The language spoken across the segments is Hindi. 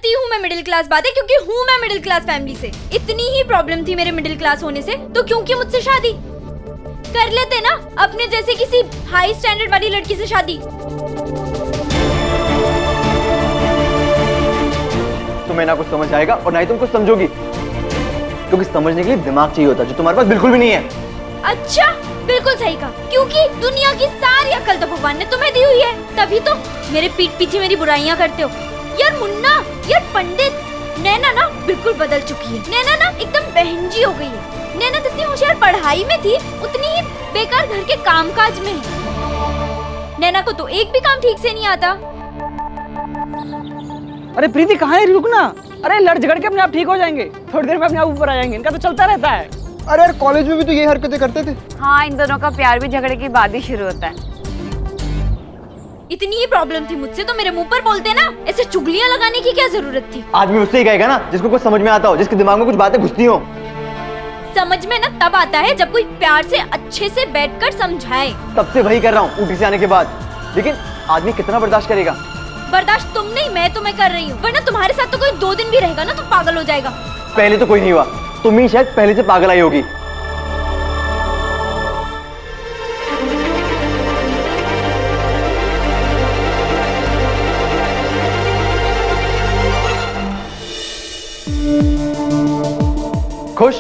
करती हूँ मैं मिडिल क्लास बातें क्योंकि हूँ मैं मिडिल क्लास फैमिली से। इतनी ही प्रॉब्लम थी मेरे मिडिल क्लास होने से तो क्यों की मुझसे शादी कर लेते ना अपने जैसे किसी हाई स्टैंडर्ड वाली लड़की से शादी। तुम्हें ना कुछ समझ आएगा और ना ही तुम कुछ समझोगी, क्योंकि समझने के लिए दिमाग चाहिए होता है जो तुम्हारे पास बिल्कुल भी नहीं है। अच्छा, बिल्कुल सही कहा, क्योंकि दुनिया की सारी अक्ल तो भगवान ने तुम्हें दी हुई है, तभी तो मेरे पीठ पीछे मेरी बुराइयां करते हो। यार मुन्ना, यार पंडित, नैना ना बिल्कुल बदल चुकी है। नैना ना एकदम बहनजी हो गई है। नैना जितनी होशियार पढ़ाई में थी उतनी ही बेकार घर के कामकाज में है। नैना को तो एक भी काम ठीक से नहीं आता। अरे प्रीति कहाँ है, रुक ना। अरे लड़ झगड़ के अपने आप ठीक हो जाएंगे, थोड़ी देर में अपने आप ऊपर आ जाएंगे, इनका तो चलता रहता है। अरे यार कॉलेज में भी तो यही हरकतें करते थे। हाँ, इन दोनों का प्यार भी झगड़े के बाद ही शुरू होता है। इतनी ही प्रॉब्लम थी मुझसे तो मेरे मुंह पर बोलते ना, ऐसे चुगलियां लगाने की क्या जरूरत थी। आदमी उससे ही कहेगा ना जिसको कुछ समझ में आता हो, जिसके दिमाग में कुछ बातें घुसती हो। समझ में ना तब आता है जब कोई प्यार से अच्छे से बैठकर समझाए। तब से वही कर रहा हूँ ऊटी से आने के बाद, लेकिन आदमी कितना बर्दाश्त करेगा। बर्दाश्त तुम नहीं मैं तुम्हें कर रही हूँ, वरना तुम्हारे साथ तो कोई 2 दिन भी रहेगा ना तो पागल हो जाएगा। पहले तो कोई नहीं हुआ, तुम ही शायद पहले से पागल आई होगी। खुश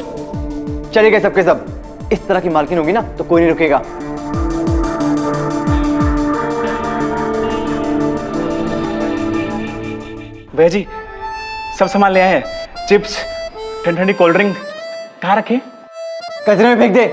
चले गए सबके सब। इस तरह की मालकिन होगी ना तो कोई नहीं रुकेगा। भैया जी सब सामान ले आए हैं, चिप्स, ठंडी ठंडी कोल्ड ड्रिंक। कहाँ रखे? कचरे में फेंक दे।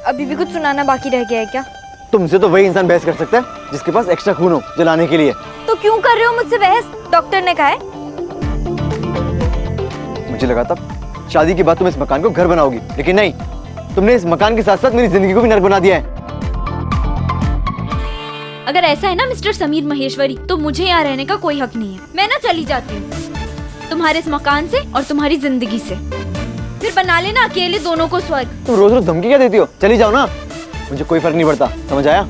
अभी भी कुछ सुनाना बाकी रह गया है क्या? तुमसे तो वही इंसान बहस कर सकता है जिसके पास एक्स्ट्रा खून हो जलाने के लिए। तो क्यों कर रहे हो मुझसे बहस? डॉक्टर ने कहा है। मुझे लगा था शादी के बाद तुम इस मकान को घर बनाओगी, लेकिन नहीं, तुमने इस मकान के साथ साथ मेरी जिंदगी को भी नर्क बना दिया है। अगर ऐसा है ना मिस्टर समीर महेश्वरी, तो मुझे यहाँ रहने का कोई हक नहीं है। मैं ना चली जाती हूँ तुम्हारे इस मकान से और तुम्हारी जिंदगी से। फिर बना लेना अकेले दोनों को स्वर्ग। तुम रोज रोज धमकी क्या देती हो? चली जाओ ना, मुझे कोई फर्क नहीं पड़ता, समझ आया?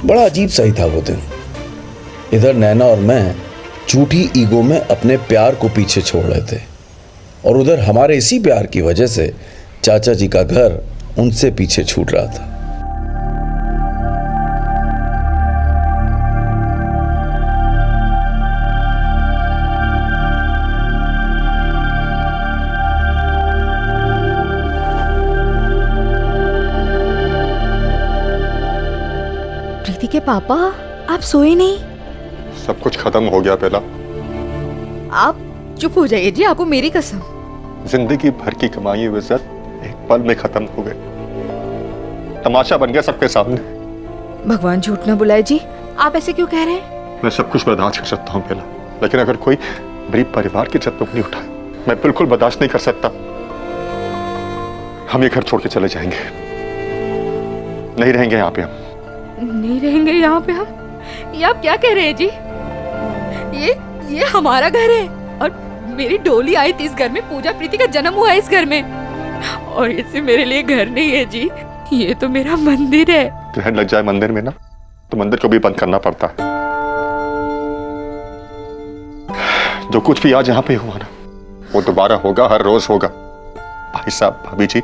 बड़ा अजीब सा ही था वो दिन। इधर नैना और मैं झूठी ईगो में अपने प्यार को पीछे छोड़ रहे थे, और उधर हमारे इसी प्यार की वजह से चाचा जी का घर उनसे पीछे छूट रहा था। प्रीति के पापा, आप सोए नहीं? सब कुछ खत्म हो गया पहला। आप चुप हो जाइए जी, आपको मेरी कसम। जिंदगी भर की कमाई हुई इज्जत एक पल में खत्म हो गई, तमाशा बन गया सबके सामने। भगवान झूठ ना बुलाए जी, आप ऐसे क्यों कह रहे हैं? मैं सब कुछ बर्दाश्त कर सकता हूँ पहला, लेकिन अगर कोई गरीब परिवार की इज्जत नहीं उठाए, मैं बिल्कुल बर्दाश्त नहीं कर सकता। हम ये घर छोड़ के चले जाएंगे, नहीं रहेंगे यहाँ पे हम। नहीं रहेंगे यहाँ पे हम? ये आप क्या कह रहे हैं जी? ये हमारा घर है और मेरी डोली आई थी इस घर में, पूजा प्रीति का जन्म हुआ इस घर में, और इसे मेरे लिए घर नहीं है जी, ये तो मेरा मंदिर है। ग्रहण लग जाए मंदिर में ना तो मंदिर को भी बंद करना पड़ता है। जो कुछ भी आज यहाँ पे हुआ ना वो दोबारा होगा, हर रोज होगा। भाई साहब, भाभी जी,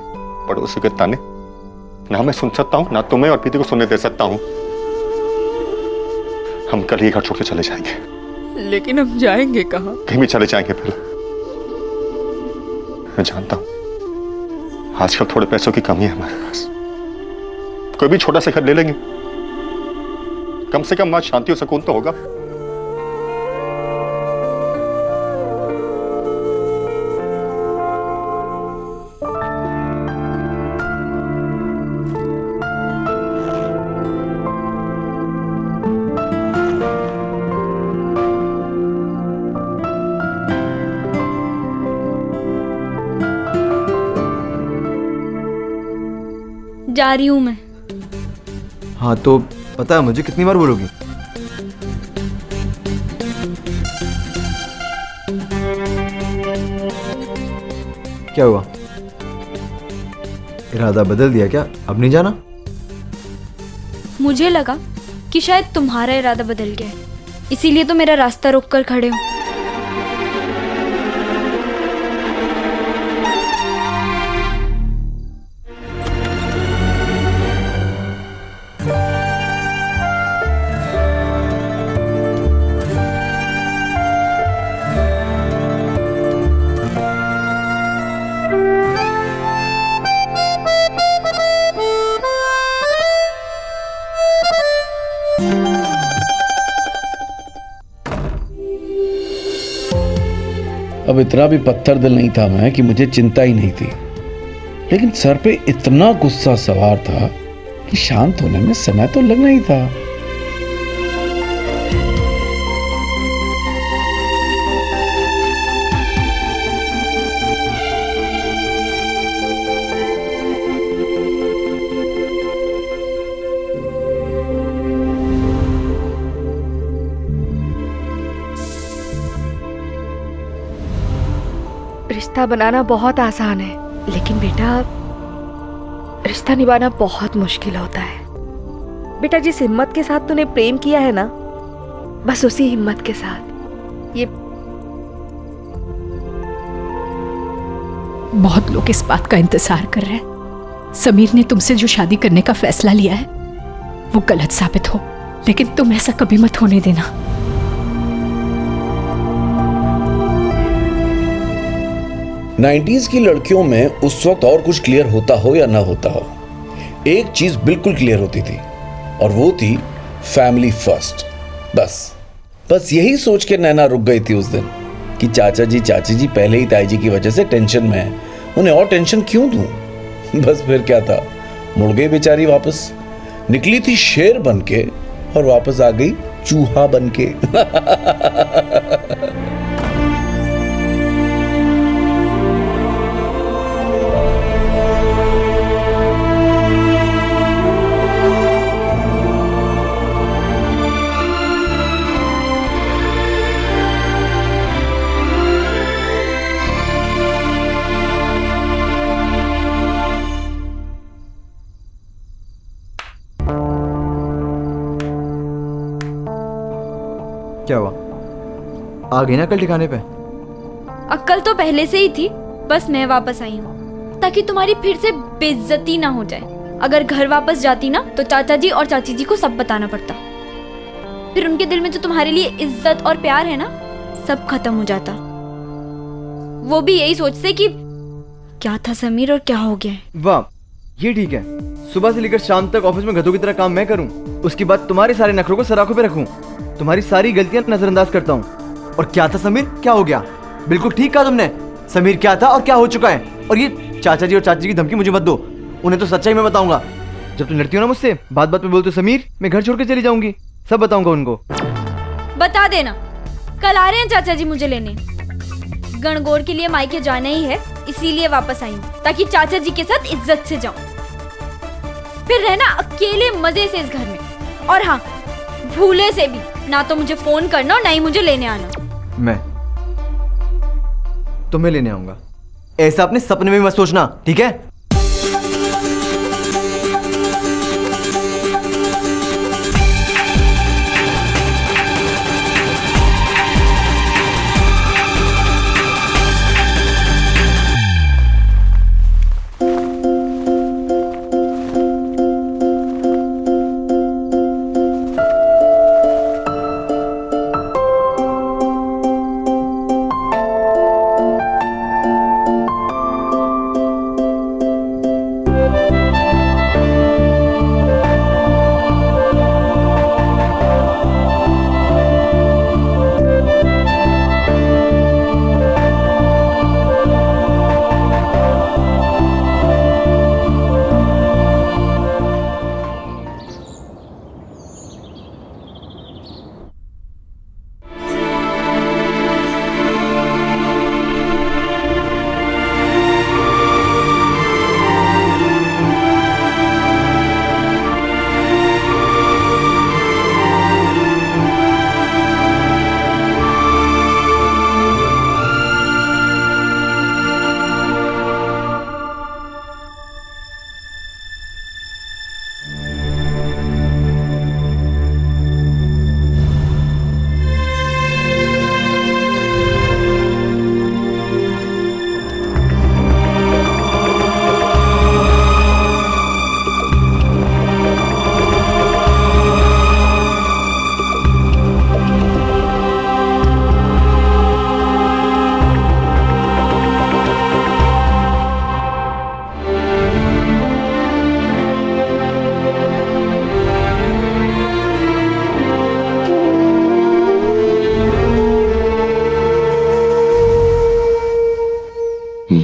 पड़ोसी के ताने ना मैं सुन सकता हूँ, ना तुम्हें और प्रीति को सुनने दे सकता हूँ। हम कल ही घर छोड़ के चले जाएंगे। लेकिन हम जाएंगे कहाँ? कहीं भी चले जाएंगे पहले। मैं जानता हूँ आजकल थोड़े पैसों की कमी है हमारे पास, कोई भी छोटा सा घर ले लेंगे, कम से कम आज शांति और सुकून तो होगा। जा रही हूं मैं। हाँ तो पता है मुझे, कितनी बार बोलोगी? क्या हुआ, इरादा बदल दिया क्या? अब नहीं जाना? मुझे लगा कि शायद तुम्हारा इरादा बदल गया है, इसीलिए तो मेरा रास्ता रोक कर खड़े हो। अब इतना भी पत्थर दिल नहीं था मैं कि मुझे चिंता ही नहीं थी, लेकिन सर पे इतना गुस्सा सवार था कि शांत होने में समय तो लगना ही था। रिश्ता बनाना बहुत आसान है, लेकिन बेटा रिश्ता निभाना बहुत मुश्किल होता है। बेटा जिस हिम्मत के साथ तूने प्रेम किया है ना, बस उसी हिम्मत के साथ ये। बहुत लोग इस बात का इंतजार कर रहे हैं समीर ने तुमसे जो शादी करने का फैसला लिया है वो गलत साबित हो, लेकिन तुम ऐसा कभी मत होने देना। 90s की लड़कियों में उस वक्त और कुछ क्लियर होता हो या ना होता हो, एक चीज बिल्कुल क्लियर होती थी और वो थी फैमिली फर्स्ट। बस यही सोच के नैना रुक गई थी उस दिन कि चाचा जी चाची जी पहले ही ताई जी की वजह से टेंशन में है, उन्हें और टेंशन क्यों दूं। बस फिर क्या था, मुड़ गई बेचारी वापस, निकली थी शेर बनके और वापस आ गई चूहा बनके। क्या हुआ, आ गई ना कल ठिकाने पे? अक्ल तो पहले से ही थी, बस मैं वापस आई हूँ ताकि तुम्हारी फिर से बेइज्जती ना हो जाए। अगर घर वापस जाती ना तो चाचा जी और चाची जी को सब बताना पड़ता, फिर उनके दिल में जो तुम्हारे लिए इज्जत और प्यार है ना सब खत्म हो जाता। वो भी यही सोचते कि क्या था समीर और क्या हो गया। वाह, ये ठीक है, सुबह से लेकर शाम तक ऑफिस में गधों की तरह काम मैं करूं, उसके बाद तुम्हारे सारे नखरों को सराखों पे रखूं, तुम्हारी सारी गलतियां नजरअंदाज करता हूं। और क्या था समीर, क्या हो गया? बिल्कुल ठीक कहा तुमने, समीर क्या था और क्या हो चुका है। और ये चाचा जी और चाची की धमकी मुझे मत दो, उन्हें तो सच्चाई मैं बताऊंगा। जब तुम लड़ती हो ना मुझसे, बात बात में बोलते हो समीर मैं घर छोड़ के चली जाऊंगी, सब बताऊंगा उनको। बता देना, कल आ रहे हैं चाचा जी मुझे लेने। गणगौर के लिए मायके जाना ही है, इसीलिए वापस आई हूँ ताकि चाचा जी के साथ इज्जत से जाऊं, फिर रहना अकेले मजे से इस घर में। और हाँ, भूले से भी ना तो मुझे फोन करना और ना ही मुझे लेने आना। तुम्हें लेने आऊंगा। ऐसा अपने सपने में मत सोचना, ठीक है?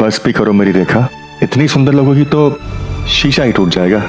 बस भी करो मेरी रेखा, इतनी सुंदर लगोगी तो शीशा ही टूट जाएगा।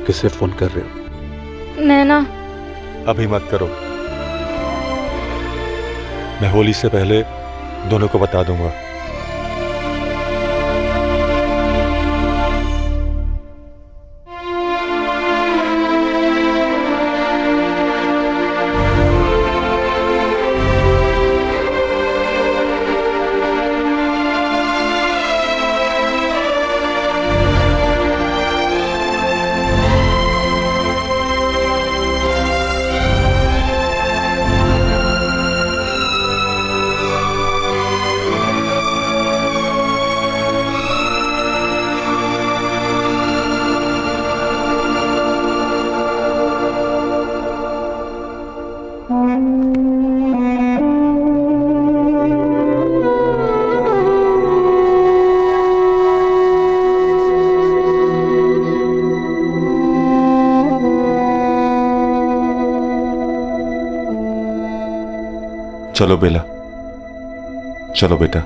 किसे फोन कर रहे हो? नैना। अभी मत करो, मैं होली से पहले दोनों को बता दूंगा। चलो बेला, चलो बेटा।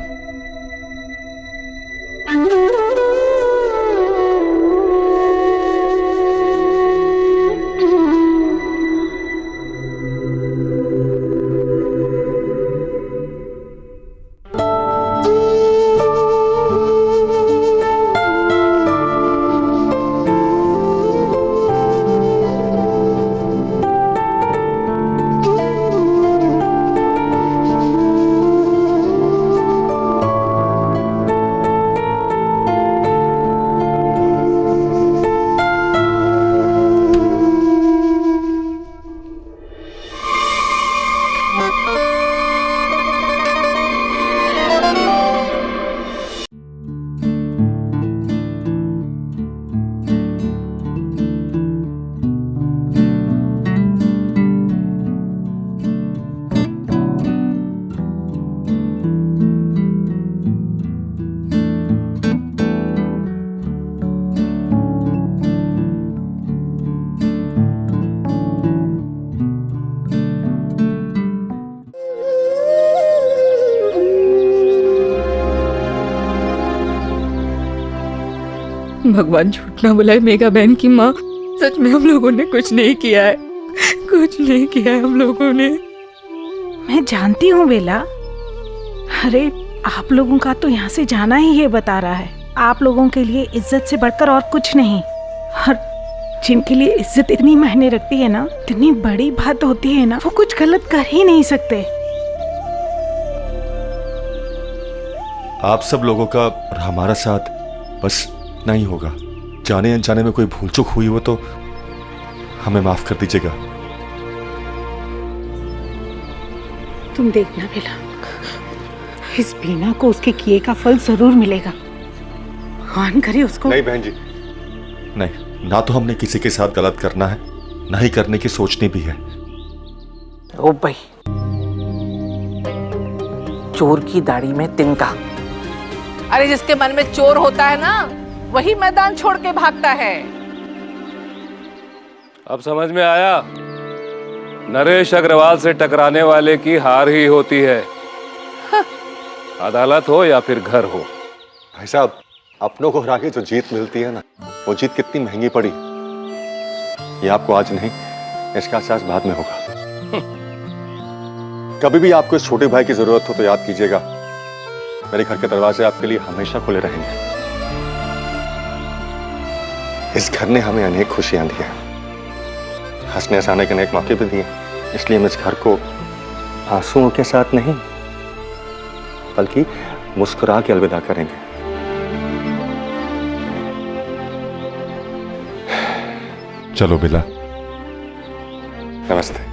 भगवान झूठ ना बुलाए मेघा बहन की माँ, सच में हम लोगों ने कुछ नहीं किया है, कुछ नहीं किया है हम लोगों ने। मैं जानती हूँ बेला, अरे आप लोगों का तो यहाँ से जाना ही ये बता रहा है। आप लोगों के लिए इज्जत से बढ़कर और कुछ नहीं। और जिनके लिए इज्जत इतनी मायने रखती है ना, इतनी बड़ी बात होती है ना, वो कुछ गलत कर ही नहीं सकते। आप सब लोगों का और हमारा साथ बस नहीं होगा। जाने अनजाने में कोई भूल चूक हुई हो तो हमें माफ कर दीजिएगा। तुम देखना बेला, इस बीना को उसके किए का फल जरूर मिलेगा। भगवान करे उसको। नहीं बहन जी, नहीं, ना तो हमने किसी के साथ गलत करना है, ना ही करने की सोचनी भी है। ओ भाई, चोर की दाढ़ी में तिनका। अरे जिसके मन में चोर होता है ना, वही मैदान छोड़ के भागता है। अब समझ में आया, नरेश अग्रवाल से टकराने वाले की हार ही होती है। अदालत हो या फिर घर हो। भाई साहब, अपनों को हरा के जो जीत मिलती है ना, वो जीत कितनी महंगी पड़ी ये आपको आज नहीं, इसका एहसास बाद में होगा। कभी भी आपको इस छोटे भाई की जरूरत हो तो याद कीजिएगा, मेरे घर के दरवाजे आपके लिए हमेशा खुले रहेंगे। इस घर ने हमें अनेक खुशियां दी हैं, हंसने हंसाने के अनेक मौके भी दिए, इसलिए हम इस घर को आंसुओं के साथ नहीं बल्कि मुस्कुरा के अलविदा करेंगे। चलो बिला, नमस्ते।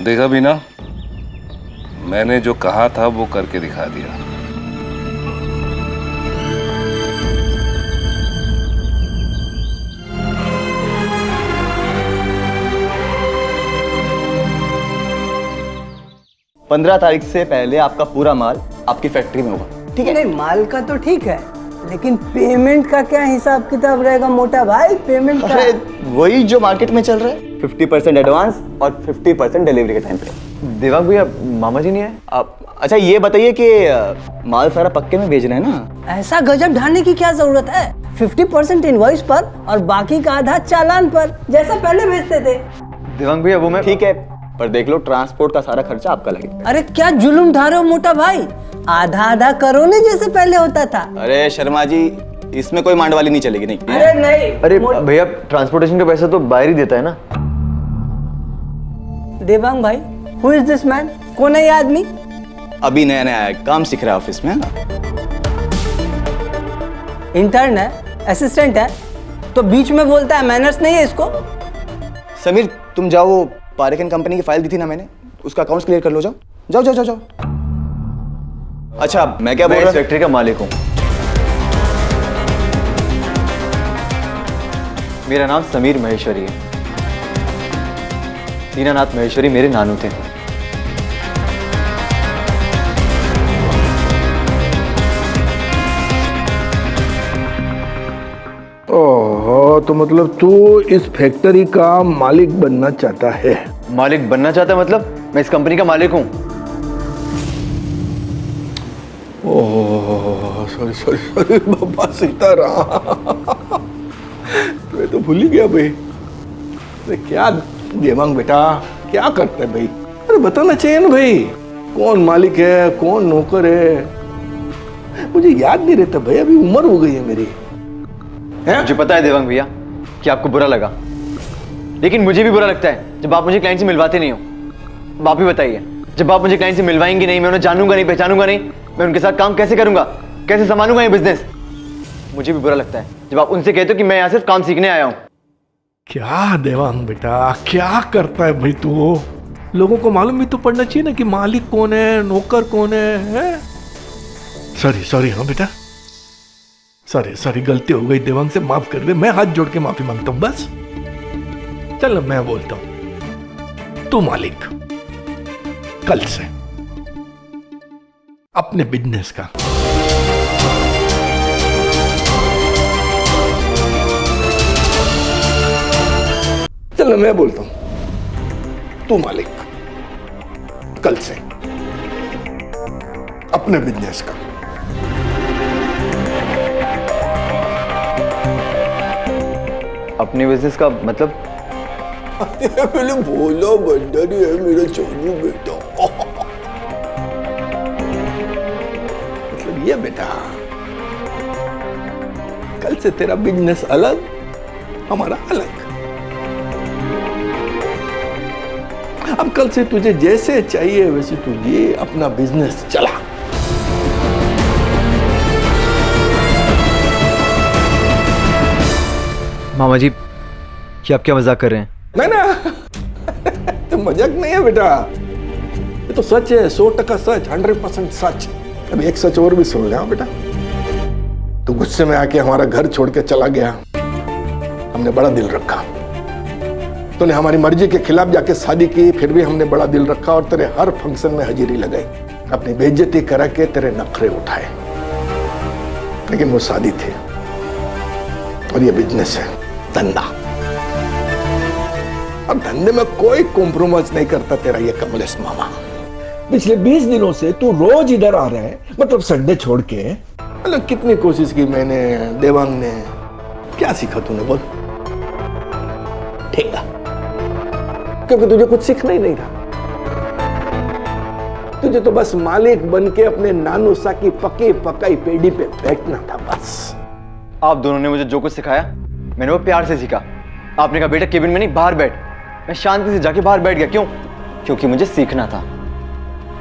देखा भी ना, मैंने जो कहा था वो करके दिखा दिया। पंद्रह तारीख से पहले आपका पूरा माल आपकी फैक्ट्री में होगा, ठीक है? नहीं, माल का तो ठीक है, लेकिन पेमेंट का क्या हिसाब किताब रहेगा मोटा भाई? पेमेंट का वही जो मार्केट में चल रहा है, 50% एडवांस और 50% डिलीवरी के टाइम पे। देवांग भैया, मामा जी नहीं है आप? अच्छा ये बताइए कि माल सारा पक्के में भेज रहे हैं ना? ऐसा गजब ढालने की क्या जरूरत है? 50% इनवॉइस पर और बाकी का आधा चालान पर, जैसा पहले भेजते थे। देवांग भैया वो मैं, ठीक है, पर देख लो ट्रांसपोर्ट का सारा खर्चा आपका लगेगा। अरे क्या जुलुम ढा रहे हो मोटा भाई? आधा आधा करो ना, जैसे पहले होता था। अरे शर्मा जी, इसमें कोई मांड वाली नहीं चलेगी। नहीं, अरे नहीं, अरे भैया ट्रांसपोर्टेशन का पैसा तो बाहर ही देता है ना। देवांग भाई, हु इज दिस मैन? कौन है ये आदमी? अभी नया नया आया, काम सीख रहा है ऑफिस में। इंटर्न है, असिस्टेंट है, तो बीच में बोलता है, मैनर्स नहीं है इसको। समीर तुम जाओ, वो पारेख एंड कंपनी की फाइल दी थी ना मैंने, उसका अकाउंट्स क्लियर कर लो। जाओ जाओ जाओ जाओ जाओ। अच्छा मैं क्या बोल रहा हूँ, फैक्ट्री का मालिक हूँ। मेरा नाम समीर महेश्वरी है। दीनानाथ महेश्वरी मेरे नानू थे। ओहो, तो मतलब तू इस फैक्ट्री का मालिक बनना चाहता है? मालिक बनना चाहता है मतलब? मैं इस कंपनी का मालिक हूँ। ओह सॉरी सॉरी सॉरी बाबा सीताराम, मैं तो भूल ही गया भाई। अरे क्या देवांग बेटा, क्या करता है भाई? अरे बताना चाहिए ना भाई, कौन मालिक है कौन नौकर है, मुझे याद नहीं रहता भाई, अभी उम्र हो गई है मेरी। मुझे पता है देवांग भैया कि आपको बुरा लगा, लेकिन मुझे भी बुरा लगता है जब आप मुझे क्लाइंट से मिलवाते नहीं हो। अब आप ही बताइए, जब आप मुझे क्लाइंट से मिलवाएंगे नहीं, मैं उन्हें जानूंगा नहीं, पहचानूंगा नहीं, मैं उनके साथ काम कैसे करूंगा, कैसे संभालूंगा ये बिजनेस? मुझे भी बुरा लगता है जब आप उनसे कहते हो कि मैं यहाँ सिर्फ काम सीखने आया हूँ। क्या देवांग बेटा, क्या करता है भाई तू? लोगों को मालूम भी तो पड़ना चाहिए ना कि मालिक कौन है, नौकर कौन है? सॉरी सॉरी, हाँ बेटा, सॉरी सॉरी, गलती हो गई, देवांग से माफ कर दे। मैं हाथ जोड़ के माफी मांगता हूँ बस। चल मैं बोलता हूं, तू मालिक कल से अपने बिजनेस का। चल मैं बोलता हूं, तू मालिक, कल से अपने बिजनेस का। अपने बिजनेस का मतलब? मैंने बोला भंडारी है मेरा चोरू बेटा। मतलब ये बेटा, कल से तेरा बिजनेस अलग, हमारा अलग। अब कल से तुझे जैसे चाहिए वैसे तू ये अपना बिजनेस चला। मामा जी, क्या आप क्या मजाक कर रहे हैं? नहीं ना, तो मजाक नहीं है बेटा, ये तो सच है, 100% सच, 100% सच। अब एक सच और भी सुन ले। हाँ बेटा, तू गुस्से में आके हमारा घर छोड़ के चला गया, हमने बड़ा दिल रखा। तूने हमारी मर्जी के खिलाफ जाके शादी की, फिर भी हमने बड़ा दिल रखा और तेरे हर फंक्शन में हाजिरी लगाई, अपनी बेइज्जती करा के तेरे नखरे उठाए। लेकिन वो शादी थी और ये बिजनेस है, धंधा, और धंधे में कोई कॉम्प्रोमाइज नहीं करता तेरा ये कमलेश मामा। पिछले 20 दिनों से तू रोज इधर आ रहा है, मतलब संडे छोड़ के। मतलब कितनी कोशिश की मैंने, देवांग ने, क्या सीखा तूने बोल? ठीक है, क्योंकि तुझे कुछ सीखना ही नहीं था। तुझे तो बस मालिक बन के अपने नानू सा की पकी पकाई पेड़ी पे बैठना था बस। आप दोनों ने मुझे जो कुछ सिखाया मैंने वो प्यार से सीखा। आपने कहा बेटा केबिन में नहीं बाहर बैठ, मैं शांति से जाके बाहर बैठ गया। क्यों? क्योंकि मुझे सीखना था।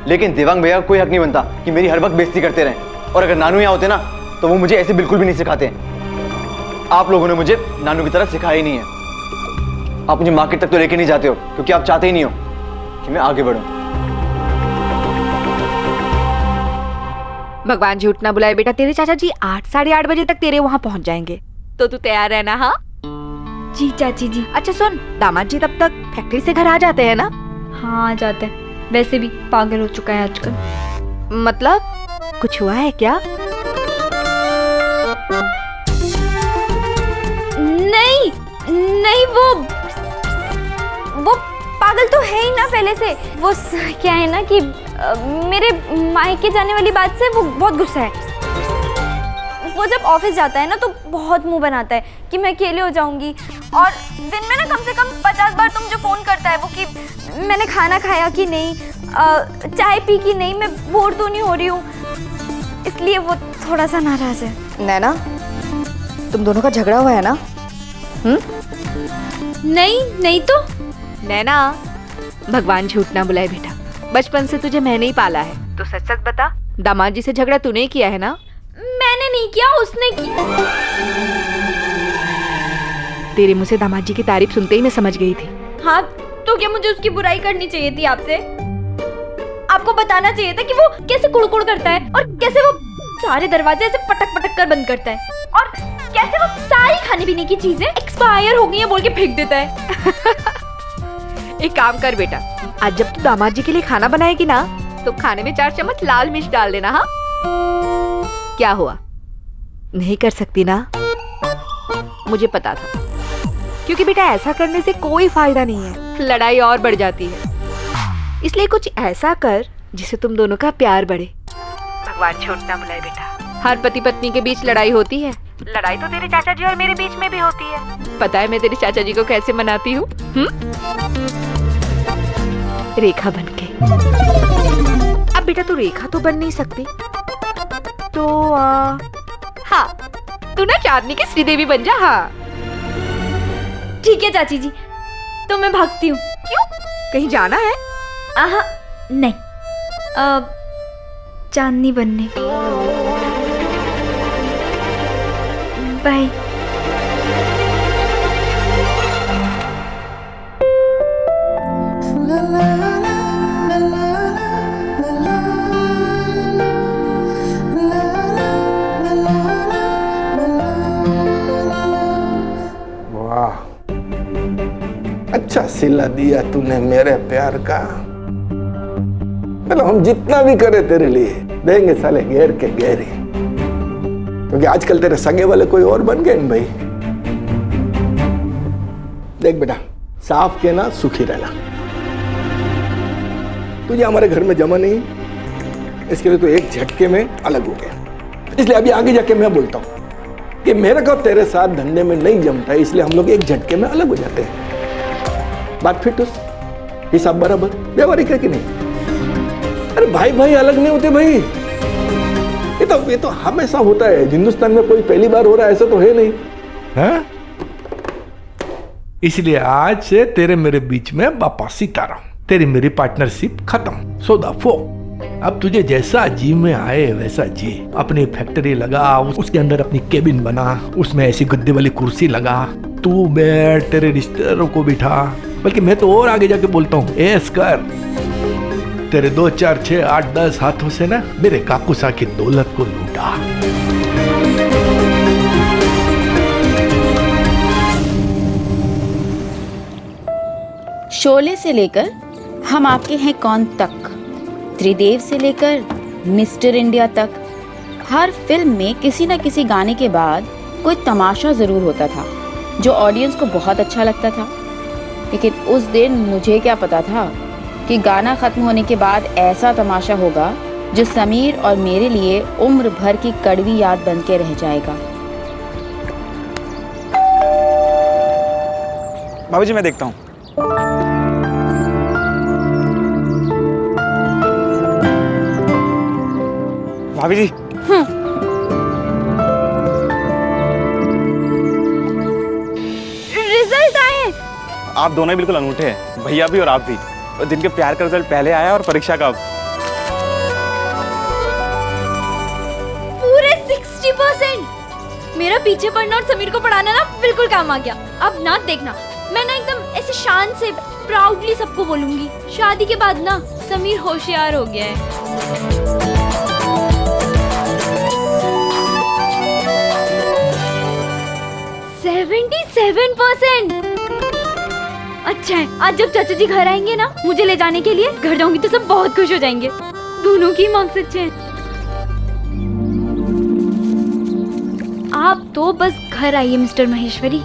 लेकिन देवांग भैया का कोई हक नहीं बनता कि मेरी हर वक्त बेइज्जती करते रहें। और अगर नानू यहाँ होते ना तो वो मुझे ऐसे बिल्कुल भी नहीं सिखाते। आप लोगों ने मुझे नानू की तरह सिखाया ही नहीं है। आप मुझे मार्केट तक तो लेके नहीं जाते हो क्योंकि आप चाहते ही नहीं हो कि मैं आगे बढ़ूं। भगवान झूठ ना बुलाए बेटा, तेरे चाचा जी 8 साढ़े 8 बजे तक तेरे वहाँ पहुँच जाएंगे, तो तू तैयार रहना। हाँ जी चाची जी। अच्छा सुन, दामाद जी तब तक फैक्ट्री से घर आ जाते हैं ना? हाँ आ जाते हैं, वैसे भी पागल हो चुका है आजकल। मतलब कुछ हुआ है क्या? नहीं नहीं, वो पागल तो है ही ना पहले से। वो क्या है ना कि मेरे मायके जाने वाली बात से वो बहुत गुस्सा है। वो जब ऑफिस जाता है ना तो बहुत मुंह बनाता है कि मैं अकेले हो जाऊंगी, और दिन में ना कम से कम 50 बार तो मुझे फोन करता है वो कि मैंने खाना खाया कि नहीं, चाय पी कि नहीं, मैं बोर तो नहीं हो रही हूँ। इसलिए वो थोड़ा सा नाराज है। नैना, तुम दोनों का झगड़ा हुआ है ना? नहीं तो नैना, भगवान झूठ ना बुलाए बेटा, बचपन से तुझे मैंने ही पाला है, तो सच सच बता, दामाद जी से झगड़ा तूने ही किया है ना? मैंने नहीं किया, उसने किया। तेरे मुंह से दामाद जी की तारीफ सुनते ही मैं समझ गई थी। हाँ तो क्या मुझे उसकी बुराई करनी चाहिए थी आपसे? आपको बताना चाहिए था कि वो कैसे कुड़कुड़ करता है और कैसे वो सारे दरवाजे ऐसे पटक पटक कर बंद करता है, और कैसे वो सारी खाने पीने की चीजें एक्सपायर हो गई हैं बोल के फेंक देता है। एक काम कर बेटा, आज जब तू दामाद जी के लिए खाना बनाएगी ना तो खाने में 4 चम्मच लाल मिर्च डाल देना। हाँ क्या हुआ, नहीं कर सकती ना? मुझे पता था, क्योंकि बेटा ऐसा करने से कोई फायदा नहीं है, लड़ाई और बढ़ जाती है। इसलिए कुछ ऐसा कर जिससे तुम दोनों का प्यार बढ़े। भगवान झूठ ना बुलाए बेटा, हर पति पत्नी के बीच लड़ाई होती है, लड़ाई तो तेरे चाचा जी और मेरे बीच में भी होती है। पता है मैं तेरे चाचा जी को कैसे मनाती हूँ? रेखा बनके। अब बेटा तू रेखा तो बन नहीं सकती, तो हाँ तू ना चांदनी की श्रीदेवी बन जा। हाँ ठीक है चाची जी, तो मैं भागती हूँ। क्यों, कहीं जाना है? आहा नहीं, चांदनी बनने। बाय। वाह, अच्छा सिला दिया तूने मेरे प्यार का। चलो हम जितना भी करें तेरे लिए देंगे साले घेर के घेरे, क्योंकि आजकल तेरे सगे वाले कोई और बन गए न भाई। देख बेटा, साफ कहना, सुखी रहना। तुझे हमारे घर में जमा नहीं, इसके लिए तो एक झटके में अलग हो गया। इसलिए अभी आगे जाके मैं बोलता हूँ कि मेरे को तेरे साथ धंधे में नहीं जमता है, इसलिए हम लोग एक झटके में अलग हो जाते हैं। बात फिट उस हिसाब बराबर व्यवहारिक है कि नहीं? अरे भाई भाई अलग नहीं होते भाई, ये तो हमेशा होता है। हिंदुस्तान में कोई पहली बार हो रहा है ऐसा तो है नहीं है? इसलिए आज से तेरे मेरे बीच में बापा सीताराम, तेरी मेरी पार्टनरशिप खत्म। सौदा फो। अब तुझे जैसा जी में आए वैसा जी। अपनी फैक्ट्री लगा, उसके अंदर अपनी केबिन बना, उसमें ऐसी गद्दे वाली कुर्सी लगा, तू बैठ, तेरे रिश्तेदारों को बिठा। बल्कि मैं तो और आगे जाके बोलता हूँ, ऐस कर, तेरे 2 4 6 8 10 हाथों से ना मेरे काकुसा की दौलत को लूटा। शोले से लेकर हम आपके हैं कौन तक, त्रिदेव से लेकर मिस्टर इंडिया तक, हर फिल्म में किसी न किसी गाने के बाद कोई तमाशा ज़रूर होता था जो ऑडियंस को बहुत अच्छा लगता था। लेकिन उस दिन मुझे क्या पता था कि गाना ख़त्म होने के बाद ऐसा तमाशा होगा जो समीर और मेरे लिए उम्र भर की कड़वी याद बन के रह जाएगा। भाभी जी मैं देखता हूँ। भाभी जी रिजल्ट आए। आप दोनों ही बिल्कुल अनूठे हैं, भैया भी और आप भी। और जिनके प्यार का रिजल्ट पहले आया और परीक्षा का अब। पूरे 60%। मेरा पीछे पढ़ना और समीर को पढ़ाना ना बिल्कुल काम आ गया। अब ना देखना, मैं ना एकदम ऐसे शान से प्राउडली सबको बोलूंगी, शादी के बाद ना समीर होशियार हो गया है। 77%। अच्छा है, आज जब चाचा जी घर आएंगे ना मुझे ले जाने के लिए, घर जाऊंगी तो सब बहुत खुश हो जाएंगे। दोनों की मार्क्स अच्छे हैं। आप तो बस घर आइए मिस्टर महेश्वरी,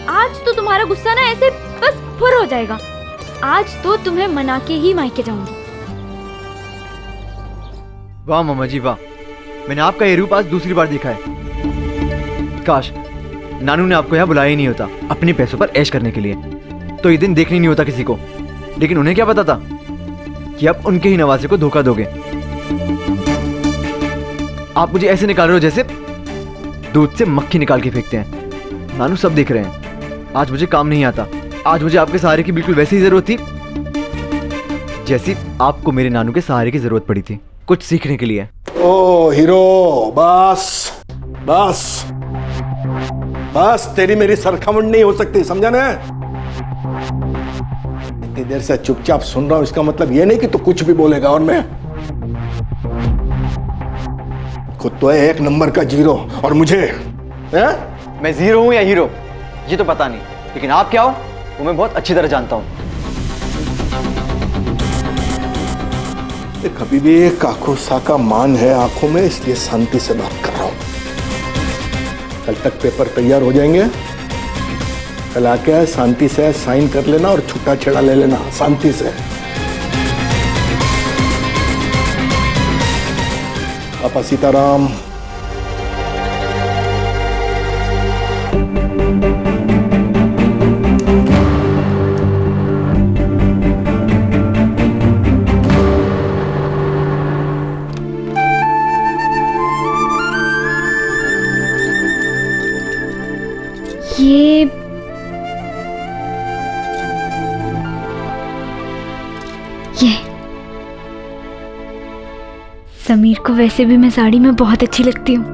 आज तो तुम्हारा गुस्सा ना ऐसे बस फुर हो जाएगा। आज तो तुम्हें मना के ही मायके जाऊंगी। वाह मामा जी वाह, मैंने आपका ये रूप आज दूसरी बार देखा है। काश नानू ने आपको यहाँ बुलाया ही नहीं होता अपने पैसों पर ऐश करने के लिए, तो ये दिन देखने नहीं होता किसी को। लेकिन उन्हें क्या पता था कि आप उनके ही नवासे को धोखा दोगे। आप मुझे ऐसे निकाल रहे हो जैसे दूध से मक्खी निकाल के फेंकते हैं। नानू सब देख रहे हैं। आज मुझे काम नहीं आता। आज मुझे आपके सहारे की बिल्कुल वैसी ही जरूरत थी जैसी आपको मेरे नानू के सहारे की जरूरत पड़ी थी, कुछ सीखने के लिए। ओ हीरो, बस बस बस, तेरी मेरी सरखामुंड नहीं हो सकती, समझा ना? इतनी देर से चुपचाप सुन रहा हूं, इसका मतलब ये नहीं कि तू कुछ भी बोलेगा। और मैं खुद तो है 1 नंबर का जीरो, और मुझे है? मैं जीरो हूं या हीरो ये तो पता नहीं, लेकिन आप क्या हो वो मैं बहुत अच्छी तरह जानता हूं। कभी भी काकुसा का मान है आंखों में, इसलिए शांति से बात कर रहा हूं। कल तक पेपर तैयार हो जाएंगे, कल आके शांति से साइन कर लेना और छुट्टा छेड़ा ले लेना शांति से। पापा सीताराम। ये समीर को वैसे भी मैं साड़ी में बहुत अच्छी लगती हूँ।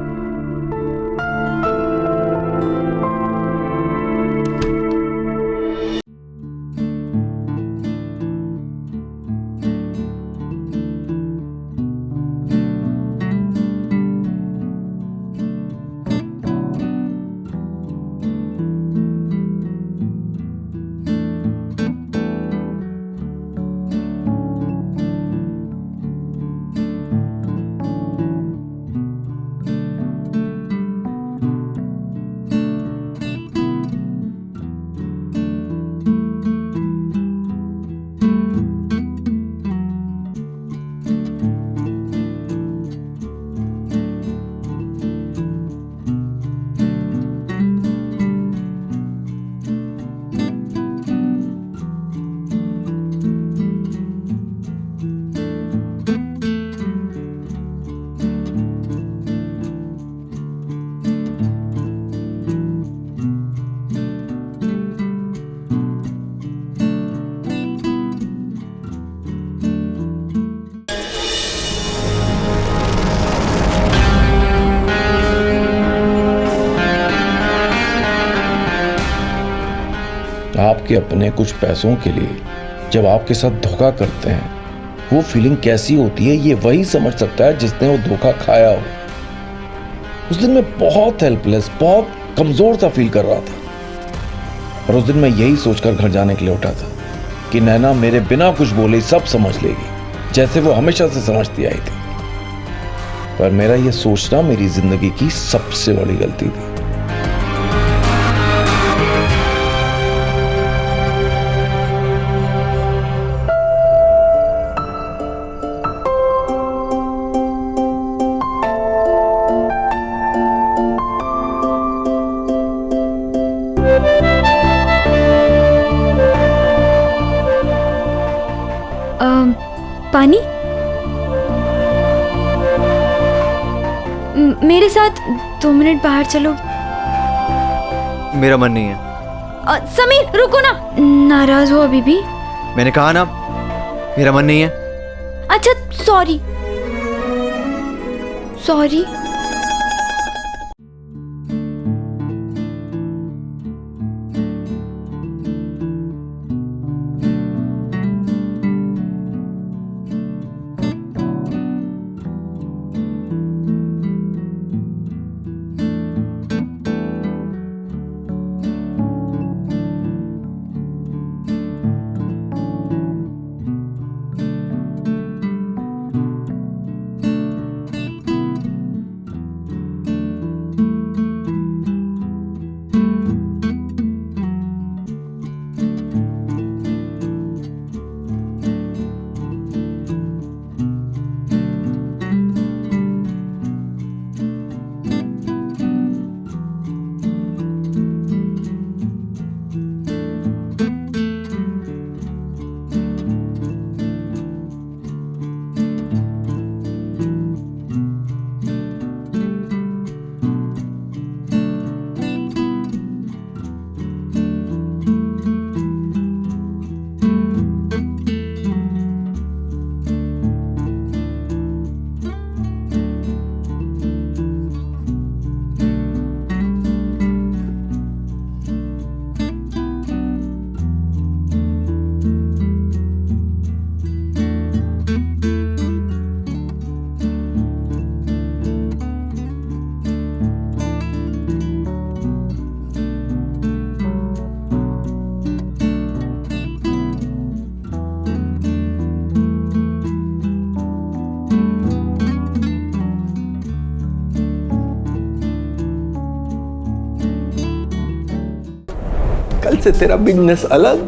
अपने कुछ पैसों के लिए जब आपके साथ धोखा करते हैं, वो फीलिंग कैसी होती है ये वही समझ सकता है जिसने वो धोखा खाया हो। उस दिन मैं बहुत हेल्पलेस, बहुत कमजोर सा फील कर रहा था। और उस दिन मैं यही सोचकर घर जाने के लिए उठा था कि नैना मेरे बिना कुछ बोले सब समझ लेगी, जैसे वो हमेशा से समझती आई थी। पर मेरा ये सोचना मेरी जिंदगी की सबसे बड़ी गलती थी। पानी? मेरे साथ 2 मिनट बाहर चलो। मेरा मन नहीं है। समीर रुको ना। नाराज हो अभी भी? मैंने कहा ना मेरा मन नहीं है। अच्छा सॉरी सॉरी। कल से तेरा बिजनेस अलग,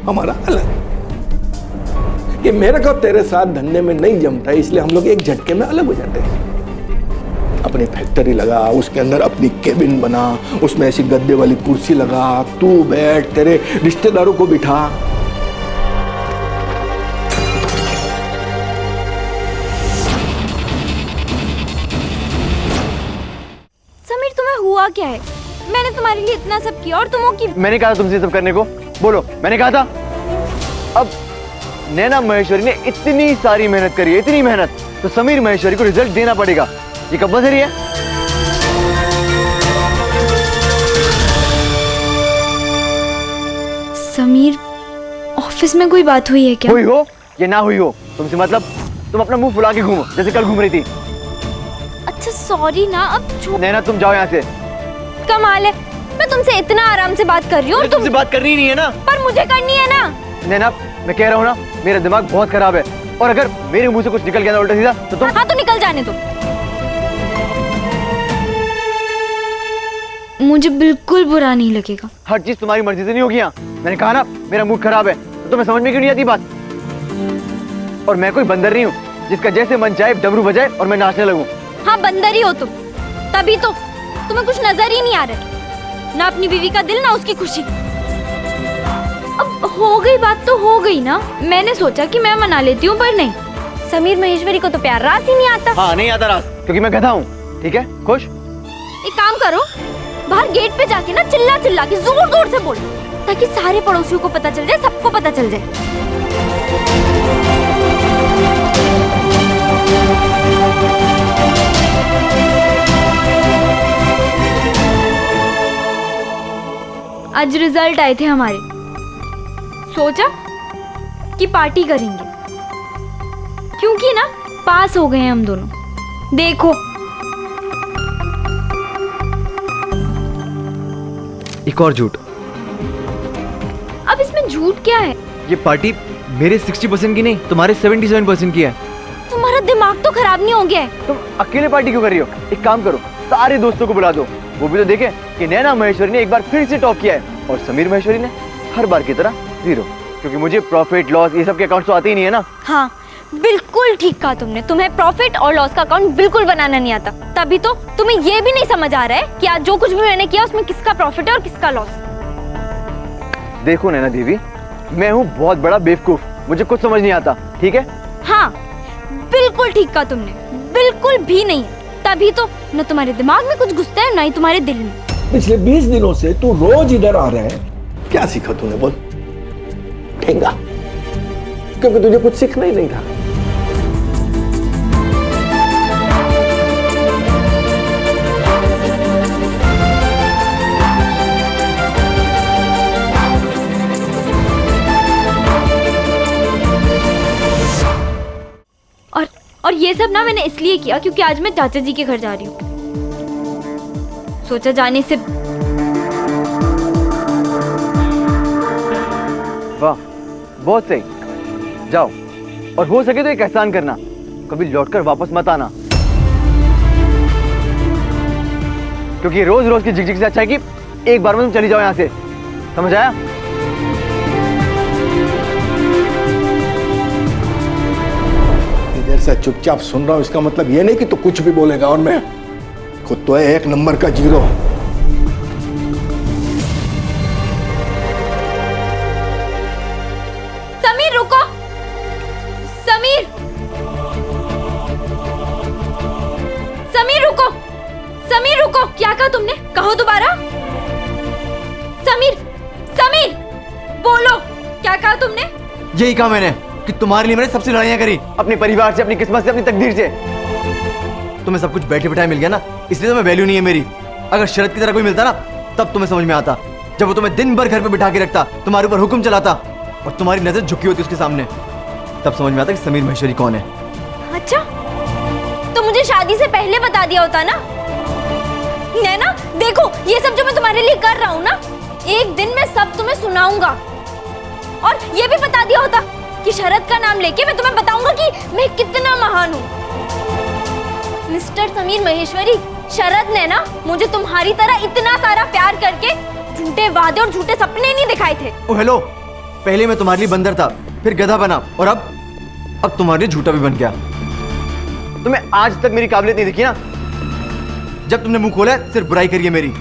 हमारा अलग। कि मेरे को तेरे साथ धंधे में नहीं जमता है, इसलिए हम लोग एक झटके में अलग हो जाते हैं। अपनी फैक्ट्री लगा, उसके अंदर अपनी केबिन बना, उसमें ऐसी गद्दे वाली कुर्सी लगा, तू बैठ, तेरे रिश्तेदारों को बिठा। समीर तुम्हें हुआ क्या है? मैंने तुम्हारे लिए इतना सब किया और तुम की। मैंने कहा था तुमसे सब करने को, बोलो मैंने कहा था। अब नैना महेश्वरी ने इतनी सारी मेहनत करी है, इतनी मेहनत, तो समीर महेश्वरी को रिजल्ट देना पड़ेगा। ये कंपल्सरी है। समीर ऑफिस में कोई बात हुई है क्या? हुई हो या ना हुई हो तुमसे मतलब, तुम अपना मुंह फुला के घूमो जैसे कल घूम रही थी। अच्छा सॉरी ना, अब नैना तुम जाओ यहाँ से। कमाल है, मैं तुमसे इतना आराम से बात कर रही हूँ, तुमसे बात करनी नहीं है ना। पर मुझे करनी है ना। नैना मैं कह रहा हूँ ना, मेरा दिमाग बहुत खराब है, और अगर मेरे मुंह से कुछ निकल गया ना उल्टा सीधा तो तुम। हाँ तो निकल जाने दो। मुझे बिल्कुल बुरा नहीं लगेगा। हर चीज तुम्हारी मर्जी से नहीं होगी यहाँ। मैंने कहा ना मेरा मूड खराब है, तो तुम्हें समझ में क्यों नहीं आती बात? और मैं कोई बंदर नहीं हूँ जिसका जैसे मन चाहे डमरू बजाए और मैं नाचने लगूं। हाँ बंदर ही हो तुम, तभी तो तुम्हें कुछ नजर ही नहीं आ रहा, ना अपनी बीवी का दिल ना उसकी खुशी। अब हो गई बात तो हो गई ना। मैंने सोचा कि मैं मना लेती हूँ, पर नहीं, समीर महेश्वरी को तो प्यार रास ही नहीं आता। हाँ नहीं आता रास, क्योंकि मैं गधा हूँ। ठीक है खुश? एक काम करो, बाहर गेट पे जाके ना चिल्ला चिल्ला के जोर जोर से बोलो, ताकि सारे पड़ोसियों को पता चल जाए, सबको पता चल जाए। आज रिजल्ट आए थे हमारे, सोचा कि पार्टी करेंगे, क्योंकि ना पास हो गए हैं हम दोनों। देखो एक और झूठ। अब इसमें झूठ क्या है? ये पार्टी मेरे 60% की नहीं, तुम्हारे 77% की है। तुम्हारा दिमाग तो खराब नहीं हो गया है? तुम अकेले पार्टी क्यों कर रही हो? एक काम करो, सारे दोस्तों को बुला दो, वो भी तो देखें कि नैना महेश्वरी ने एक बार फिर से टॉप किया है और समीर महेश्वरी ने हर बार की तरह 0, क्योंकि मुझे प्रॉफिट लॉस ये सब के अकाउंट तो आते ही नहीं है ना। हाँ बिल्कुल ठीक कहा तुमने, तुम्हें प्रॉफिट और लॉस का अकाउंट बिल्कुल बनाना नहीं आता, तभी तो तुम्हें ये भी नहीं समझ आ रहा है कि आज जो कुछ भी मैंने किया उसमें किसका प्रॉफिट है और किसका लॉस। देखो नैना देवी, मैं हूँ बहुत बड़ा बेवकूफ, मुझे कुछ समझ नहीं आता, ठीक है? हाँ बिल्कुल ठीक कहा तुमने, बिल्कुल भी नहीं, तभी तो न तुम्हारे दिमाग में कुछ घुसता है ना ही तुम्हारे दिल में। पिछले 20 दिनों से तू रोज इधर आ रहा है, क्या सीखा तूने बोल? ठेंगा, क्योंकि तुझे कुछ सीखना ही नहीं था। और ये सब ना मैंने इसलिए किया क्योंकि आज मैं चाचा जी के घर जा रही हूँ। सोचा जाने से वाह बहुत सही, जाओ और हो सके तो एक एहसान करना, कभी लौटकर वापस मत आना, क्योंकि रोज रोज की झिकझिक से अच्छा है कि एक बार में तुम चली जाओ यहाँ से, समझ आया? इधर से चुपचाप सुन रहा हूँ, इसका मतलब ये नहीं कि तू कुछ भी बोलेगा और मैं खुद तो है 1 नंबर का 0। समीर रुको, समीर, समीर रुको, समीर रुको, क्या कहा तुमने? कहो दोबारा। समीर, समीर बोलो, क्या कहा तुमने? यही कहा मैंने कि तुम्हारे लिए मैंने सबसे लड़ाइयाँ करी, अपने परिवार से, अपनी किस्मत से, अपनी तकदीर से। तुम्हें सब कुछ बैठे बैठाए मिल गया ना, इसलिए तुम्हें वैल्यू नहीं है मेरी। अगर शरद की तरह कोई मिलता ना तब तुम्हें समझ में आता, जब वो तुम्हें दिन भर घर पे बिठा के रखता, तुम्हारे ऊपर हुक्म चलाता और तुम्हारी नजर झुकी होती उसके सामने, तब समझ में आता कि समीर महेश्वरी कौन है। अच्छा तो मुझे शादी से पहले बता दिया होता ना। नैना देखो, ये सब जो मैं तुम्हारे लिए कर रहा हूँ ना, एक दिन मैं सब तुम्हें सुनाऊंगा। और ये भी बता दिया होता कि शरद का नाम लेके मैं तुम्हें बताऊंगा कि मैं कितना महान हूँ। मिस्टर समीर महेश्वरी, शरद ने ना मुझे तुम्हारी तरह इतना सारा प्यार करके झूठे वादे और झूठे सपने नहीं दिखाए थे। ओ हेलो, पहले मैं तुम्हारे लिए बंदर था, फिर गधा बना और अब तुम्हारे लिए झूठा भी बन गया। तुम्हें आज तक मेरी काबिलियत नहीं दिखी ना, जब तुमने मुंह खोला है सिर्फ बुराई करी है मेरी।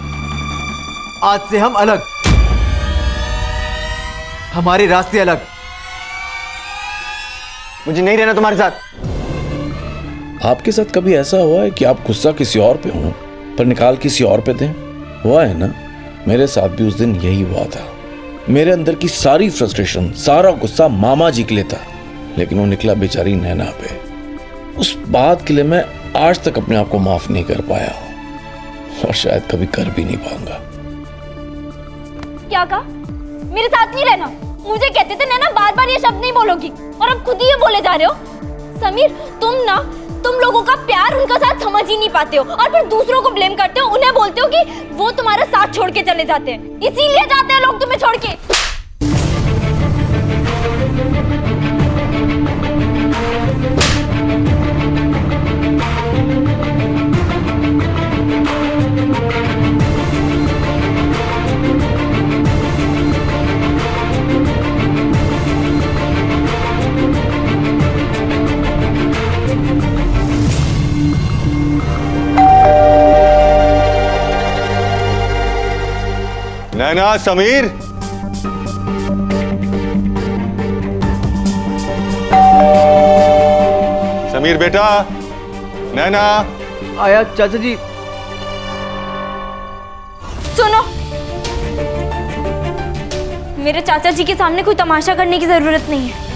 आज से हम अलग, हमारे रास्ते अलग, मुझे नहीं रहना तुम्हारे साथ। आपके साथ कभी ऐसा हुआ है कि आप गुस्सा किसी और पे हो पर निकाल किसी और पे दें? हुआ है ना? मेरे साथ भी उस दिन यही हुआ था। मेरे अंदर की सारी फ्रस्ट्रेशन, सारा गुस्सा मामा जी के लिए था, लेकिन वो निकला बेचारी नैना पे। उस बात के लिए मैं आज तक अपने आप को माफ नहीं कर पाया और शायद कभी कर भी नहीं पाऊंगा। क्या कहा? मेरे साथ नहीं रहना? मुझे कहते थे नैना बार बार ये शब्द नहीं बोलोगी, और अब खुद ही ये बोले जा रहे हो। समीर तुम लोगों का प्यार उनका साथ समझ ही नहीं पाते हो और फिर दूसरों को ब्लेम करते हो, उन्हें बोलते हो कि वो तुम्हारा साथ छोड़ के चले जाते हैं, इसीलिए जाते हैं लोग तुम्हें छोड़ के। नैना, समीर, समीर बेटा, नैना। आया चाचा जी। सुनो, मेरे चाचा जी के सामने कोई तमाशा करने की जरूरत नहीं है।